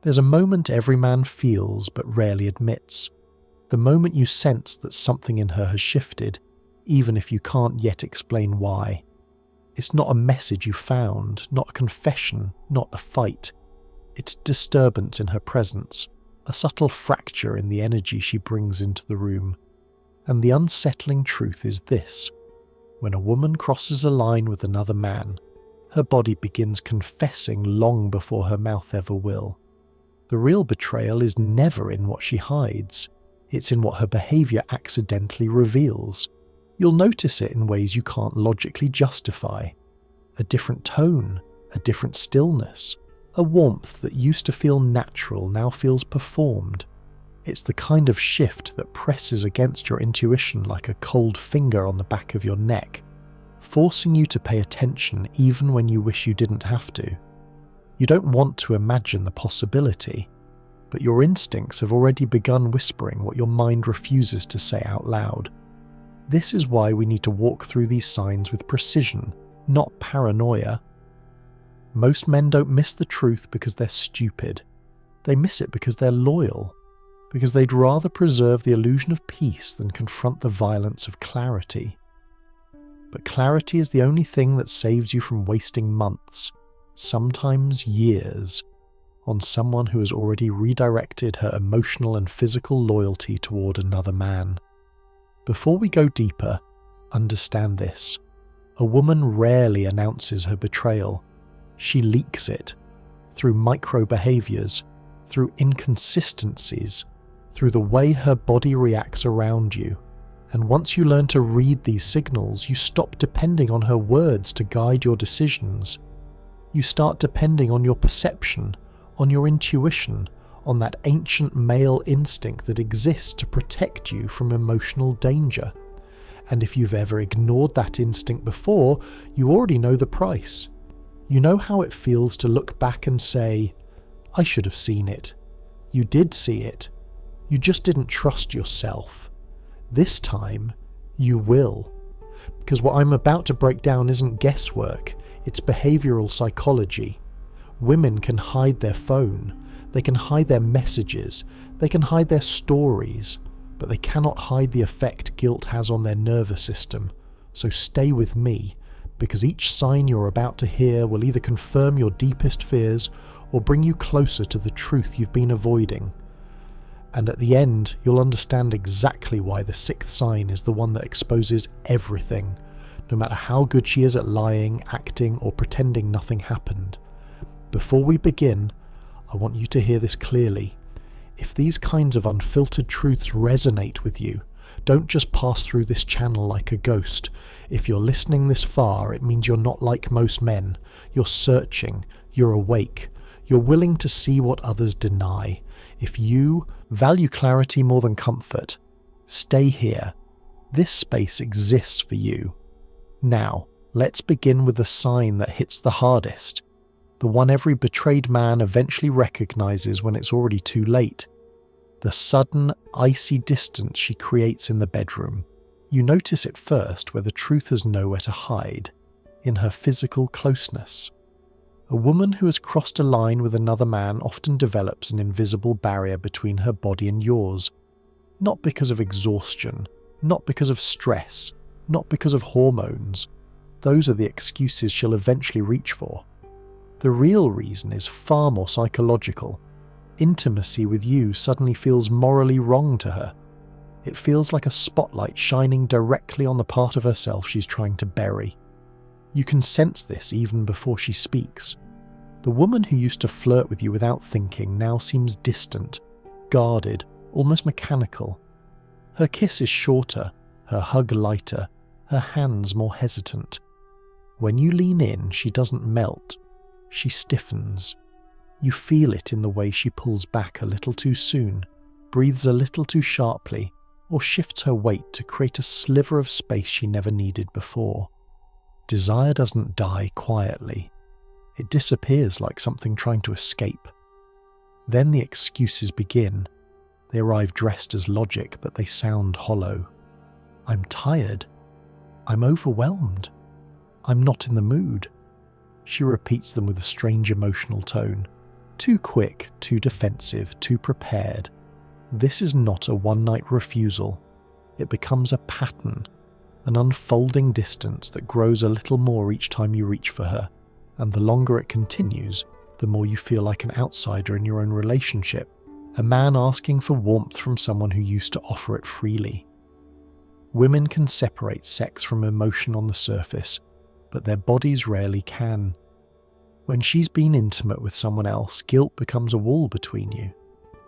There's a moment every man feels but rarely admits. The moment you sense that something in her has shifted, even if you can't yet explain why. It's not a message you found, not a confession, not a fight. It's disturbance in her presence, a subtle fracture in the energy she brings into the room. And the unsettling truth is this: when a woman crosses a line with another man, her body begins confessing long before her mouth ever will. The real betrayal is never in what she hides. It's in what her behaviour accidentally reveals. You'll notice it in ways you can't logically justify. A different tone, a different stillness, a warmth that used to feel natural now feels performed. It's the kind of shift that presses against your intuition like a cold finger on the back of your neck, forcing you to pay attention even when you wish you didn't have to. You don't want to imagine the possibility, but your instincts have already begun whispering what your mind refuses to say out loud. This is why we need to walk through these signs with precision, not paranoia. Most men don't miss the truth because they're stupid. They miss it because they're loyal, because they'd rather preserve the illusion of peace than confront the violence of clarity. But clarity is the only thing that saves you from wasting months, sometimes years, on someone who has already redirected her emotional and physical loyalty toward another man. Before we go deeper, understand this. A woman rarely announces her betrayal. She leaks it, through micro-behaviours, through inconsistencies, through the way her body reacts around you. And once you learn to read these signals, you stop depending on her words to guide your decisions. You start depending on your perception, on your intuition, on that ancient male instinct that exists to protect you from emotional danger. And if you've ever ignored that instinct before, you already know the price. You know how it feels to look back and say, "I should have seen it. You did see it. You just didn't trust yourself. This time, you will." Because what I'm about to break down isn't guesswork, it's behavioural psychology. Women can hide their phone, they can hide their messages, they can hide their stories, but they cannot hide the effect guilt has on their nervous system. So stay with me, because each sign you're about to hear will either confirm your deepest fears or bring you closer to the truth you've been avoiding. And at the end, you'll understand exactly why the sixth sign is the one that exposes everything, no matter how good she is at lying, acting, or pretending nothing happened. Before we begin, I want you to hear this clearly. If these kinds of unfiltered truths resonate with you, don't just pass through this channel like a ghost. If you're listening this far, it means you're not like most men. You're searching, you're awake, you're willing to see what others deny. If you value clarity more than comfort, stay here. This space exists for you. Now, let's begin with the sign that hits the hardest. The one every betrayed man eventually recognizes when it's already too late. The sudden, icy distance she creates in the bedroom. You notice it first where the truth has nowhere to hide, in her physical closeness. A woman who has crossed a line with another man often develops an invisible barrier between her body and yours. Not because of exhaustion, not because of stress, not because of hormones. Those are the excuses she'll eventually reach for. The real reason is far more psychological. Intimacy with you suddenly feels morally wrong to her. It feels like a spotlight shining directly on the part of herself she's trying to bury. You can sense this even before she speaks. The woman who used to flirt with you without thinking now seems distant, guarded, almost mechanical. Her kiss is shorter, her hug lighter, her hands more hesitant. When you lean in, she doesn't melt. She stiffens. You feel it in the way she pulls back a little too soon, breathes a little too sharply, or shifts her weight to create a sliver of space she never needed before. Desire doesn't die quietly. It disappears like something trying to escape. Then the excuses begin. They arrive dressed as logic, but they sound hollow. I'm tired. I'm overwhelmed. I'm not in the mood. She repeats them with a strange emotional tone. Too quick, too defensive, too prepared. This is not a one-night refusal. It becomes a pattern, an unfolding distance that grows a little more each time you reach for her, and the longer it continues, the more you feel like an outsider in your own relationship, a man asking for warmth from someone who used to offer it freely. Women can separate sex from emotion on the surface, but their bodies rarely can. When she's been intimate with someone else, guilt becomes a wall between you.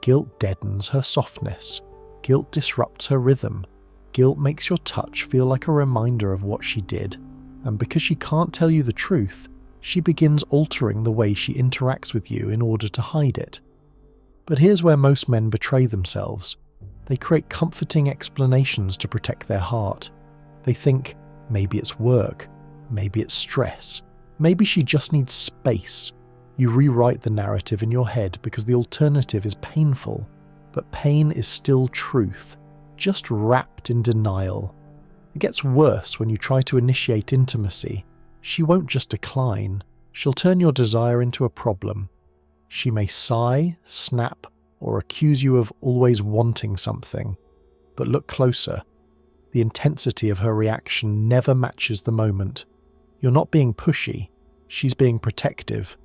Guilt deadens her softness. Guilt disrupts her rhythm. Guilt makes your touch feel like a reminder of what she did, and because she can't tell you the truth, she begins altering the way she interacts with you in order to hide it. But here's where most men betray themselves. They create comforting explanations to protect their heart. They think, maybe it's work, maybe it's stress, maybe she just needs space. You rewrite the narrative in your head because the alternative is painful, but pain is still truth, just wrapped in denial. It gets worse when you try to initiate intimacy. She won't just decline, she'll turn your desire into a problem. She may sigh, snap, or accuse you of always wanting something. But look closer. The intensity of her reaction never matches the moment. You're not being pushy, she's being protective.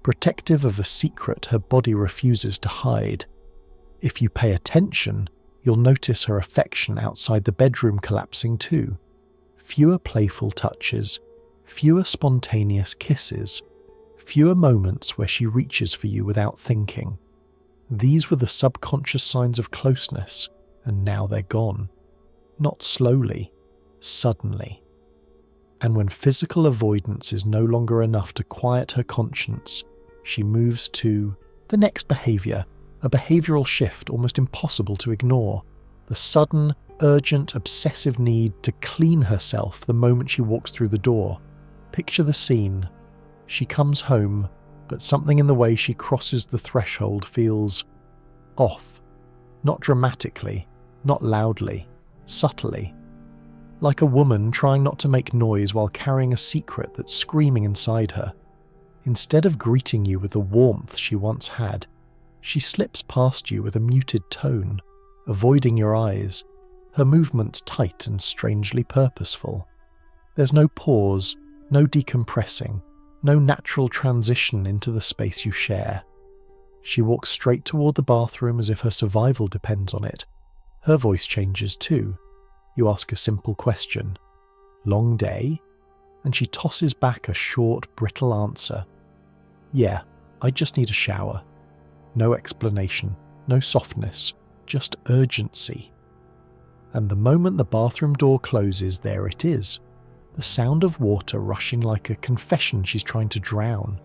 Protective of a secret her body refuses to hide. If you pay attention, you'll notice her affection outside the bedroom collapsing too. Fewer playful touches, fewer spontaneous kisses, fewer moments where she reaches for you without thinking. These were the subconscious signs of closeness, and now they're gone. Not slowly, suddenly. And when physical avoidance is no longer enough to quiet her conscience, she moves to the next behaviour, a behavioural shift almost impossible to ignore, the sudden, urgent, obsessive need to clean herself the moment she walks through the door. Picture the scene. She comes home, but something in the way she crosses the threshold feels off. Not dramatically, not loudly, subtly. Like a woman trying not to make noise while carrying a secret that's screaming inside her. Instead of greeting you with the warmth she once had, she slips past you with a muted tone, avoiding your eyes, her movements tight and strangely purposeful. There's no pause, no decompressing, no natural transition into the space you share. She walks straight toward the bathroom as if her survival depends on it. Her voice changes too. You ask a simple question. Long day? And she tosses back a short, brittle answer. Yeah, I just need a shower. No explanation, no softness, just urgency. And the moment the bathroom door closes, there it is. The sound of water rushing like a confession she's trying to drown.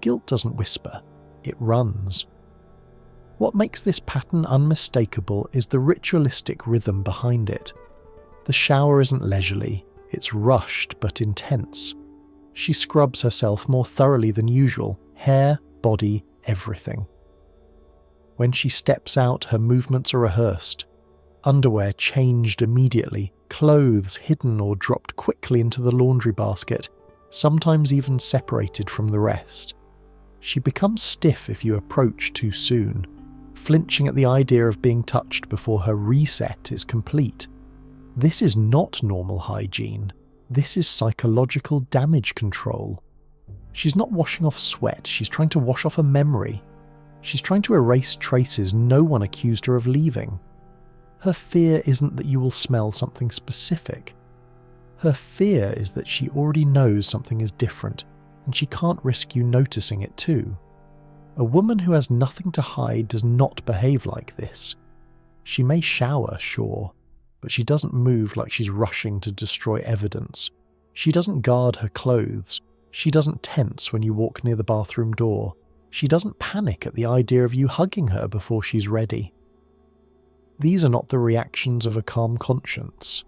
Guilt doesn't whisper, it runs. What makes this pattern unmistakable is the ritualistic rhythm behind it. The shower isn't leisurely, it's rushed but intense. She scrubs herself more thoroughly than usual, hair, body, everything. When she steps out, her movements are rehearsed. Underwear changed immediately, clothes hidden or dropped quickly into the laundry basket, sometimes even separated from the rest. She becomes stiff if you approach too soon, flinching at the idea of being touched before her reset is complete. This is not normal hygiene. This is psychological damage control. She's not washing off sweat, she's trying to wash off a memory. She's trying to erase traces no one accused her of leaving. Her fear isn't that you will smell something specific. Her fear is that she already knows something is different, and she can't risk you noticing it too. A woman who has nothing to hide does not behave like this. She may shower, sure, but she doesn't move like she's rushing to destroy evidence. She doesn't guard her clothes. She doesn't tense when you walk near the bathroom door. She doesn't panic at the idea of you hugging her before she's ready. These are not the reactions of a calm conscience.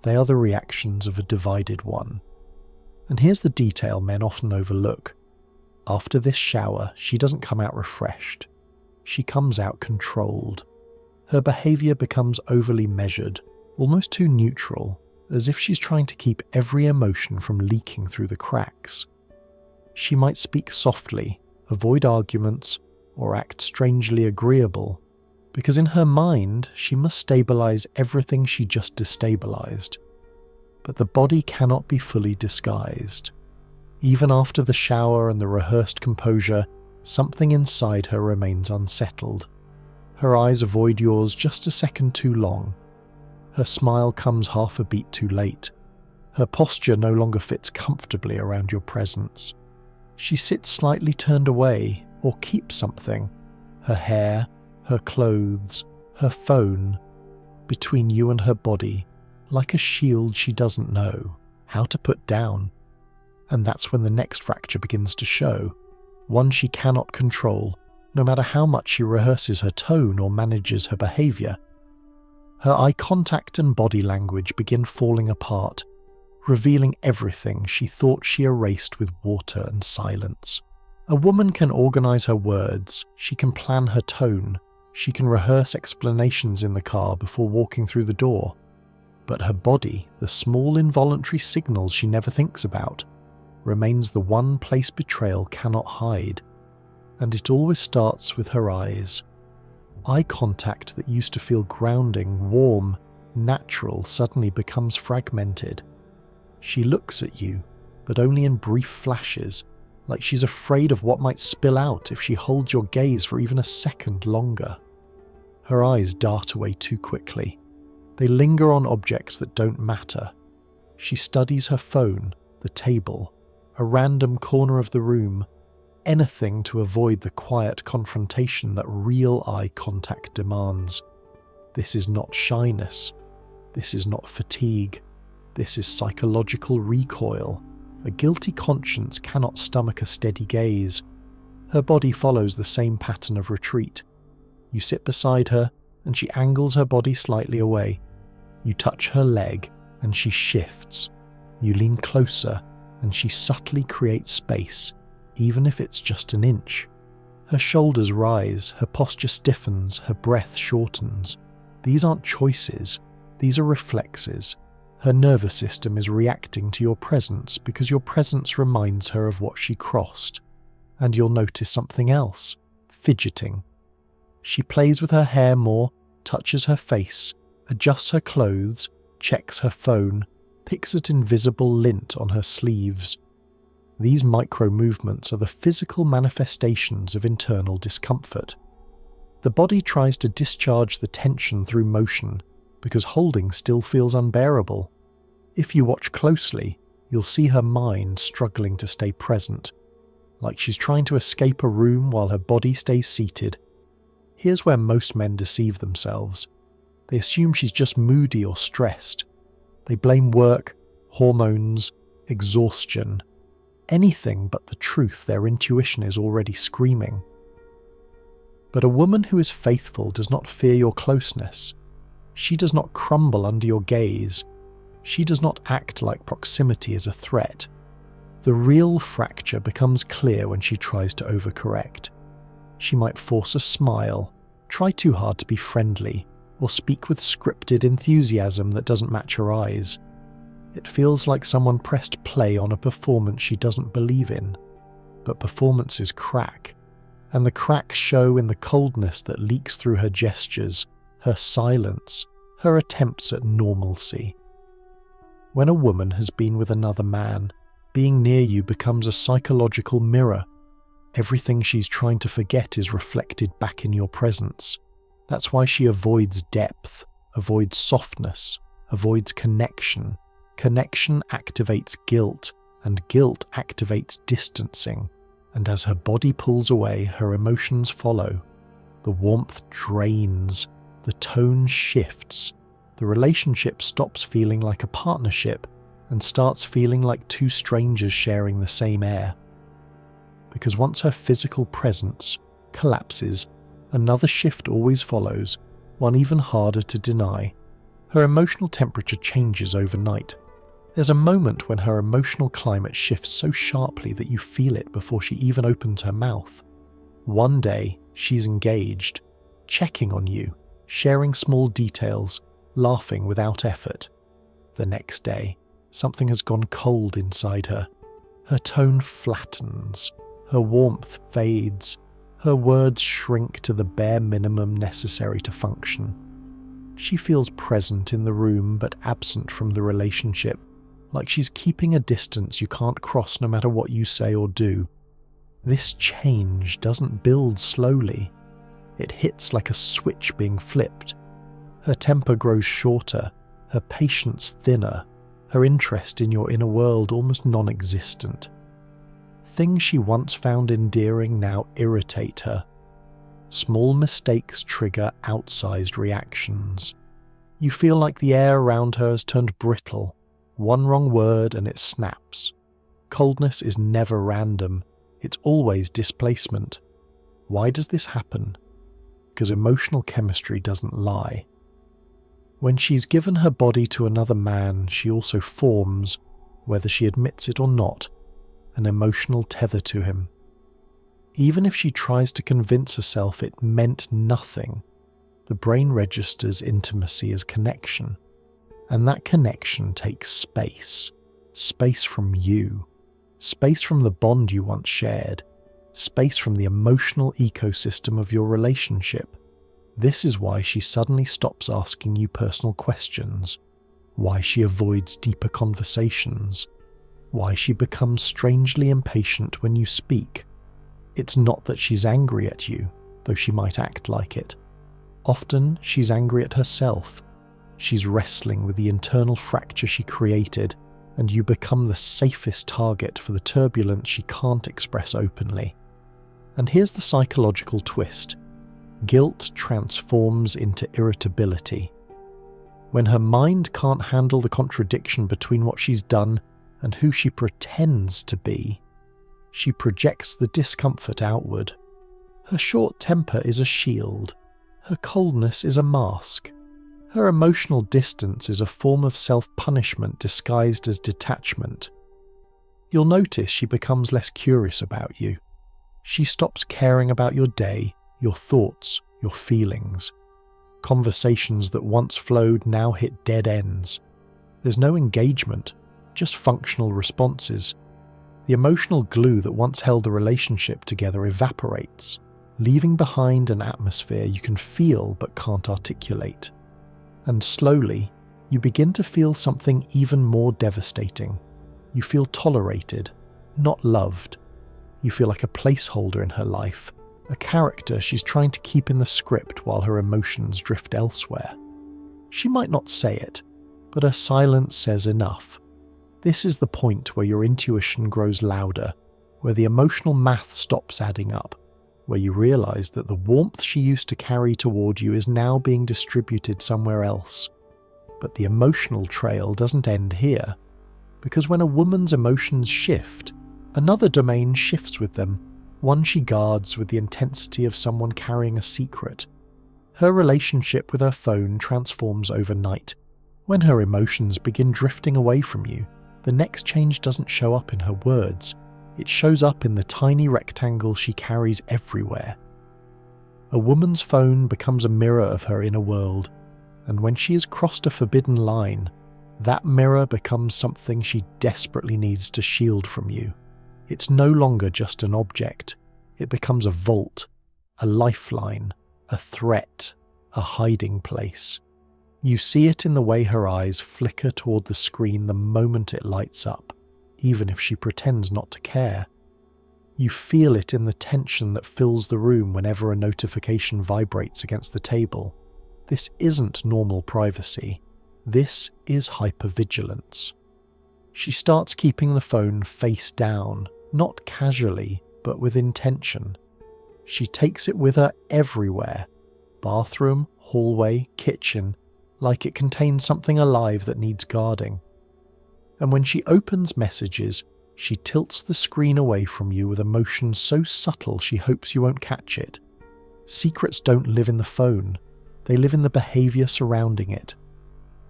They are the reactions of a divided one. And here's the detail men often overlook. After this shower, she doesn't come out refreshed. She comes out controlled. Her behaviour becomes overly measured, almost too neutral, as if she's trying to keep every emotion from leaking through the cracks. She might speak softly, avoid arguments, or act strangely agreeable, because in her mind she must stabilize everything she just destabilized. But the body cannot be fully disguised. Even after the shower and the rehearsed composure, something inside her remains unsettled. Her eyes avoid yours just a second too long. Her smile comes half a beat too late. Her posture no longer fits comfortably around your presence. She sits slightly turned away or keeps something, her hair, her clothes, her phone, between you and her body, like a shield she doesn't know how to put down. And that's when the next fracture begins to show, one she cannot control, no matter how much she rehearses her tone or manages her behaviour. Her eye contact and body language begin falling apart, revealing everything she thought she erased with water and silence. A woman can organise her words, she can plan her tone, she can rehearse explanations in the car before walking through the door. But her body, the small involuntary signals she never thinks about, remains the one place betrayal cannot hide. And it always starts with her eyes. Eye contact that used to feel grounding, warm, natural suddenly becomes fragmented. She looks at you, but only in brief flashes, like she's afraid of what might spill out if she holds your gaze for even a second longer. Her eyes dart away too quickly. They linger on objects that don't matter. She studies her phone, the table, a random corner of the room, anything to avoid the quiet confrontation that real eye contact demands. This is not shyness. This is not fatigue. This is psychological recoil. A guilty conscience cannot stomach a steady gaze. Her body follows the same pattern of retreat. You sit beside her, and she angles her body slightly away. You touch her leg, and she shifts. You lean closer, and she subtly creates space, even if it's just an inch. Her shoulders rise, her posture stiffens, her breath shortens. These aren't choices, these are reflexes. Her nervous system is reacting to your presence because your presence reminds her of what she crossed. And you'll notice something else, fidgeting. She plays with her hair more, touches her face, adjusts her clothes, checks her phone, picks at invisible lint on her sleeves. These micro movements are the physical manifestations of internal discomfort. The body tries to discharge the tension through motion because holding still feels unbearable. If you watch closely, you'll see her mind struggling to stay present, like she's trying to escape a room while her body stays seated. Here's where most men deceive themselves. They assume she's just moody or stressed. They blame work, hormones, exhaustion, anything but the truth their intuition is already screaming. But a woman who is faithful does not fear your closeness. She does not crumble under your gaze. She does not act like proximity is a threat. The real fracture becomes clear when she tries to overcorrect. She might force a smile, try too hard to be friendly, or speak with scripted enthusiasm that doesn't match her eyes. It feels like someone pressed play on a performance she doesn't believe in. But performances crack, and the cracks show in the coldness that leaks through her gestures, her silence, her attempts at normalcy. When a woman has been with another man, being near you becomes a psychological mirror. Everything she's trying to forget is reflected back in your presence. That's why she avoids depth, avoids softness, avoids connection. Connection activates guilt, and guilt activates distancing. And as her body pulls away, her emotions follow. The warmth drains, the tone shifts. The relationship stops feeling like a partnership and starts feeling like two strangers sharing the same air. Because once her physical presence collapses, another shift always follows, one even harder to deny. Her emotional temperature changes overnight. There's a moment when her emotional climate shifts so sharply that you feel it before she even opens her mouth. One day, she's engaged, checking on you, sharing small details, laughing without effort. The next day, something has gone cold inside her. Her tone flattens, Her warmth fades. Her words shrink to the bare minimum necessary to function. She feels present in the room but absent from the relationship, like she's keeping a distance you can't cross no matter what you say or do. This change doesn't build slowly. It hits like a switch being flipped. Her temper grows shorter, her patience thinner, her interest in your inner world almost non-existent. Things she once found endearing now irritate her. Small mistakes trigger outsized reactions. You feel like the air around her has turned brittle. One wrong word and it snaps. Coldness is never random. It's always displacement. Why does this happen? Because emotional chemistry doesn't lie. When she's given her body to another man, she also forms, whether she admits it or not, an emotional tether to him. Even if she tries to convince herself it meant nothing, the brain registers intimacy as connection, and that connection takes space. Space from you. Space from the bond you once shared. Space from the emotional ecosystem of your relationship. This is why she suddenly stops asking you personal questions, why she avoids deeper conversations, why she becomes strangely impatient when you speak. It's not that she's angry at you, though she might act like it. Often she's angry at herself. She's wrestling with the internal fracture she created, and you become the safest target for the turbulence she can't express openly. And here's the psychological twist. Guilt transforms into irritability. When her mind can't handle the contradiction between what she's done and who she pretends to be, she projects the discomfort outward. Her short temper is a shield. Her coldness is a mask. Her emotional distance is a form of self-punishment disguised as detachment. You'll notice she becomes less curious about you. She stops caring about your day, your thoughts, your feelings. Conversations that once flowed now hit dead ends. There's no engagement, just functional responses. The emotional glue that once held the relationship together evaporates, leaving behind an atmosphere you can feel but can't articulate. And slowly, you begin to feel something even more devastating. You feel tolerated, not loved. You feel like a placeholder in her life, a character she's trying to keep in the script while her emotions drift elsewhere. She might not say it, but her silence says enough. This is the point where your intuition grows louder, where the emotional math stops adding up, where you realize that the warmth she used to carry toward you is now being distributed somewhere else. But the emotional trail doesn't end here, because when a woman's emotions shift, another domain shifts with them, one she guards with the intensity of someone carrying a secret. Her relationship with her phone transforms overnight. When her emotions begin drifting away from you, the next change doesn't show up in her words. It shows up in the tiny rectangle she carries everywhere. A woman's phone becomes a mirror of her inner world, and when she has crossed a forbidden line, that mirror becomes something she desperately needs to shield from you. It's no longer just an object. It becomes a vault, a lifeline, a threat, a hiding place. You see it in the way her eyes flicker toward the screen the moment it lights up, even if she pretends not to care. You feel it in the tension that fills the room whenever a notification vibrates against the table. This isn't normal privacy. This is hypervigilance. She starts keeping the phone face down, not casually, but with intention. She takes it with her everywhere, bathroom, hallway, kitchen, like it contains something alive that needs guarding. And when she opens messages, she tilts the screen away from you with a motion so subtle she hopes you won't catch it. Secrets don't live in the phone, they live in the behaviour surrounding it.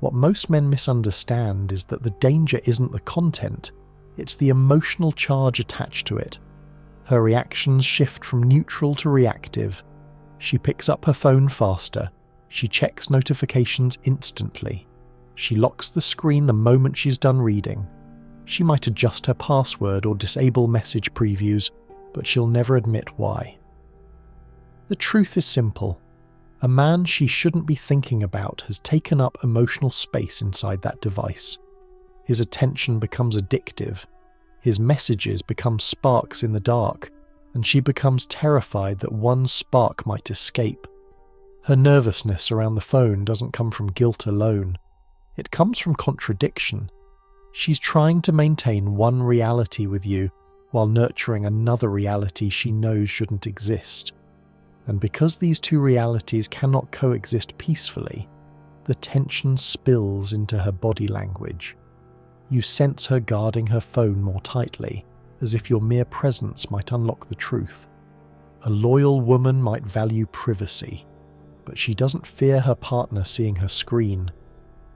What most men misunderstand is that the danger isn't the content, it's the emotional charge attached to it. Her reactions shift from neutral to reactive. She picks up her phone faster. She checks notifications instantly. She locks the screen the moment she's done reading. She might adjust her password or disable message previews, but she'll never admit why. The truth is simple. A man she shouldn't be thinking about has taken up emotional space inside that device. His attention becomes addictive. His messages become sparks in the dark, and she becomes terrified that one spark might escape. Her nervousness around the phone doesn't come from guilt alone. It comes from contradiction. She's trying to maintain one reality with you while nurturing another reality she knows shouldn't exist. And because these two realities cannot coexist peacefully, the tension spills into her body language. You sense her guarding her phone more tightly, as if your mere presence might unlock the truth. A loyal woman might value privacy, but she doesn't fear her partner seeing her screen.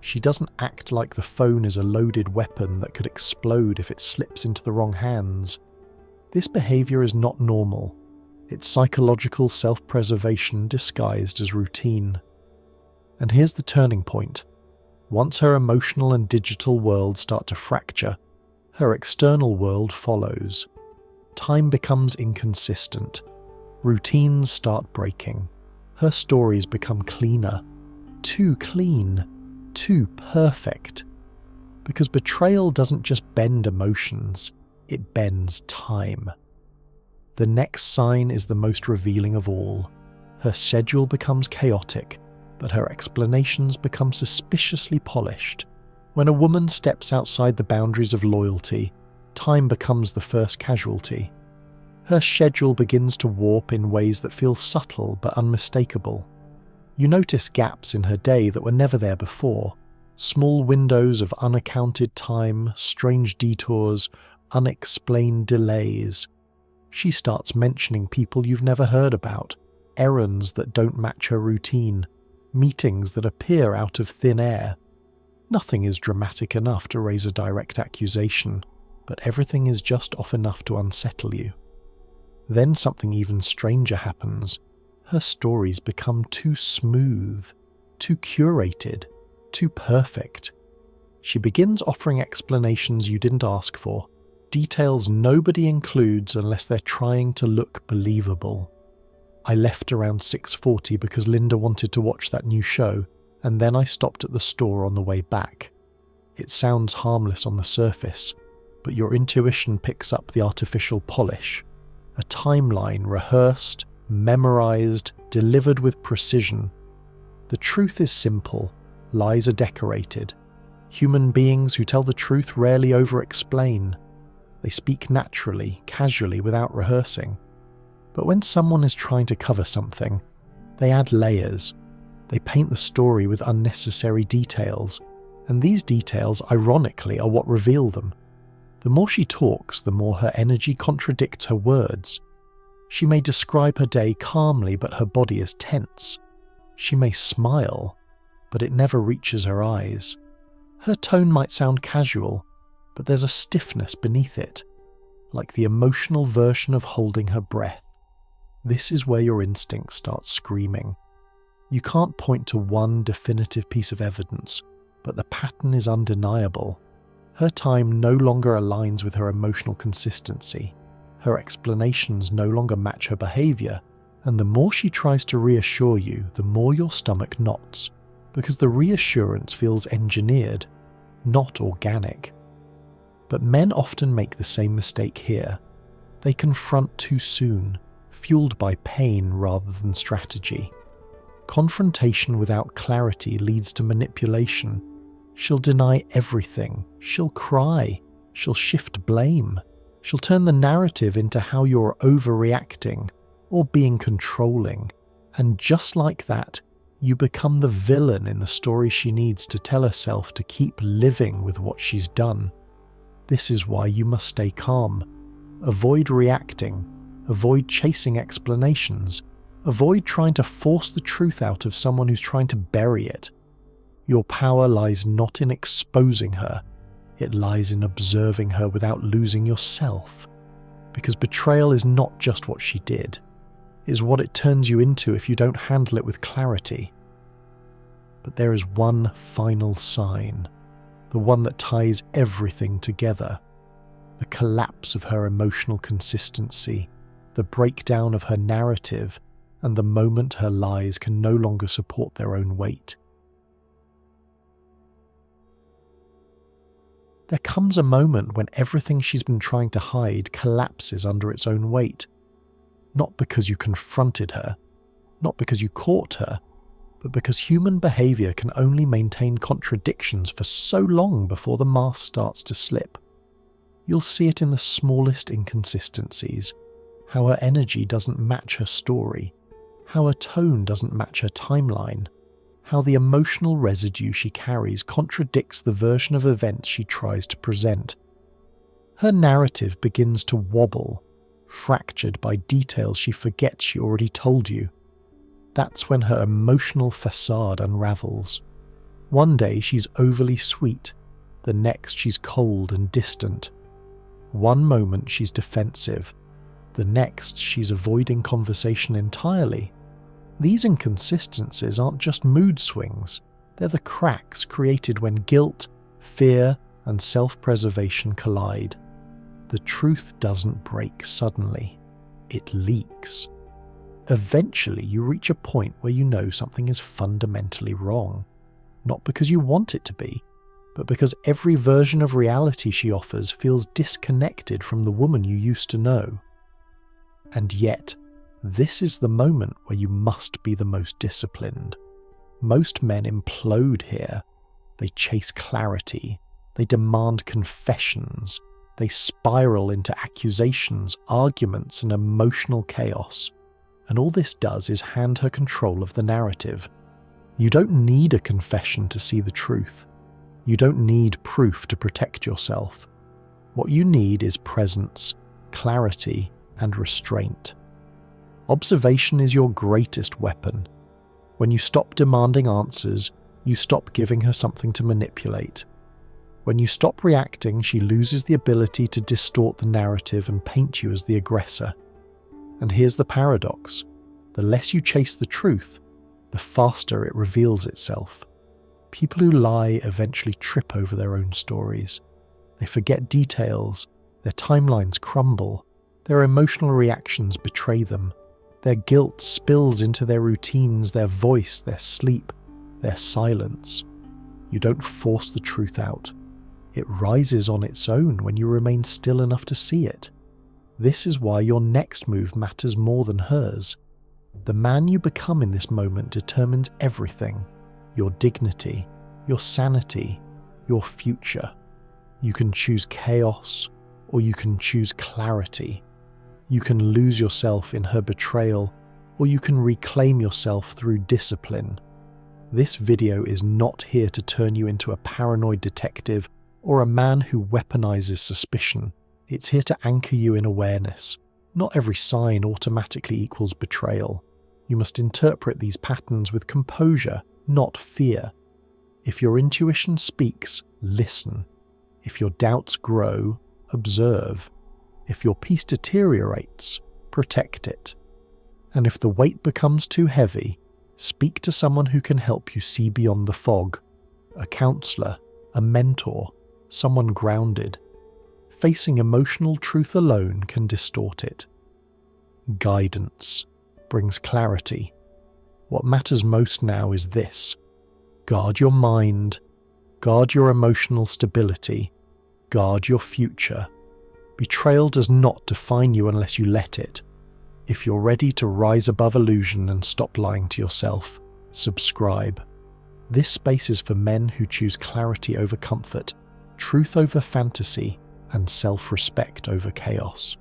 She doesn't act like the phone is a loaded weapon that could explode if it slips into the wrong hands. This behavior is not normal. It's psychological self-preservation disguised as routine. And here's the turning point. Once her emotional and digital worlds start to fracture, her external world follows. Time becomes inconsistent. Routines start breaking. Her stories become cleaner. Too clean. Too perfect. Because betrayal doesn't just bend emotions, it bends time. The next sign is the most revealing of all. Her schedule becomes chaotic, but her explanations become suspiciously polished. When a woman steps outside the boundaries of loyalty, time becomes the first casualty. Her schedule begins to warp in ways that feel subtle but unmistakable. You notice gaps in her day that were never there before. Small windows of unaccounted time, strange detours, unexplained delays. She starts mentioning people you've never heard about, errands that don't match her routine, meetings that appear out of thin air. Nothing is dramatic enough to raise a direct accusation, but everything is just off enough to unsettle you. Then something even stranger happens. Her stories become too smooth, too curated, too perfect. She begins offering explanations you didn't ask for, details nobody includes unless they're trying to look believable. I left around 6:40 because Linda wanted to watch that new show, and then I stopped at the store on the way back. It sounds harmless on the surface, but your intuition picks up the artificial polish. A timeline rehearsed, memorized, delivered with precision. The truth is simple, lies are decorated. Human beings who tell the truth rarely over-explain. They speak naturally, casually, without rehearsing. But when someone is trying to cover something, they add layers. They paint the story with unnecessary details, and these details, ironically, are what reveal them. The more she talks, the more her energy contradicts her words. She may describe her day calmly, but her body is tense. She may smile, but it never reaches her eyes. Her tone might sound casual, but there's a stiffness beneath it, like the emotional version of holding her breath. This is where your instincts start screaming. You can't point to one definitive piece of evidence, but the pattern is undeniable. Her time no longer aligns with her emotional consistency. Her explanations no longer match her behavior, and the more she tries to reassure you, the more your stomach knots, because the reassurance feels engineered, not organic. But men often make the same mistake here. They confront too soon, fueled by pain rather than strategy. Confrontation without clarity leads to manipulation. She'll deny everything. She'll cry. She'll shift blame. She'll turn the narrative into how you're overreacting or being controlling. And just like that, you become the villain in the story she needs to tell herself to keep living with what she's done. This is why you must stay calm. Avoid reacting. Avoid chasing explanations. Avoid trying to force the truth out of someone who's trying to bury it. Your power lies not in exposing her, it lies in observing her without losing yourself. Because betrayal is not just what she did, it's what it turns you into if you don't handle it with clarity. But there is one final sign, the one that ties everything together. The collapse of her emotional consistency, the breakdown of her narrative, and the moment her lies can no longer support their own weight. There comes a moment when everything she's been trying to hide collapses under its own weight. Not because you confronted her, not because you caught her, but because human behaviour can only maintain contradictions for so long before the mask starts to slip. You'll see it in the smallest inconsistencies, how her energy doesn't match her story, how her tone doesn't match her timeline, how the emotional residue she carries contradicts the version of events she tries to present. Her narrative begins to wobble, fractured by details she forgets she already told you. That's when her emotional facade unravels. One day she's overly sweet, the next she's cold and distant. One moment she's defensive, the next she's avoiding conversation entirely. These inconsistencies aren't just mood swings, they're the cracks created when guilt, fear, and self-preservation collide. The truth doesn't break suddenly, it leaks. Eventually you reach a point where you know something is fundamentally wrong, not because you want it to be, but because every version of reality she offers feels disconnected from the woman you used to know. And yet, this is the moment where you must be the most disciplined. Most men implode here. They chase clarity. They demand confessions. They spiral into accusations, arguments, and emotional chaos. And all this does is hand her control of the narrative. You don't need a confession to see the truth. You don't need proof to protect yourself. What you need is presence, clarity, and restraint. Observation is your greatest weapon. When you stop demanding answers, you stop giving her something to manipulate. When you stop reacting, she loses the ability to distort the narrative and paint you as the aggressor. And here's the paradox. The less you chase the truth, the faster it reveals itself. People who lie eventually trip over their own stories. They forget details, their timelines crumble, their emotional reactions betray them. Their guilt spills into their routines, their voice, their sleep, their silence. You don't force the truth out. It rises on its own when you remain still enough to see it. This is why your next move matters more than hers. The man you become in this moment determines everything. Your dignity, your sanity, your future. You can choose chaos, or you can choose clarity. You can lose yourself in her betrayal, or you can reclaim yourself through discipline. This video is not here to turn you into a paranoid detective or a man who weaponizes suspicion. It's here to anchor you in awareness. Not every sign automatically equals betrayal. You must interpret these patterns with composure, not fear. If your intuition speaks, listen. If your doubts grow, observe. If your peace deteriorates, protect it. And if the weight becomes too heavy, speak to someone who can help you see beyond the fog. A counselor, a mentor, someone grounded. Facing emotional truth alone can distort it. Guidance brings clarity. What matters most now is this. Guard your mind, guard your emotional stability, guard your future. Betrayal does not define you unless you let it. If you're ready to rise above illusion and stop lying to yourself, subscribe. This space is for men who choose clarity over comfort, truth over fantasy, and self-respect over chaos.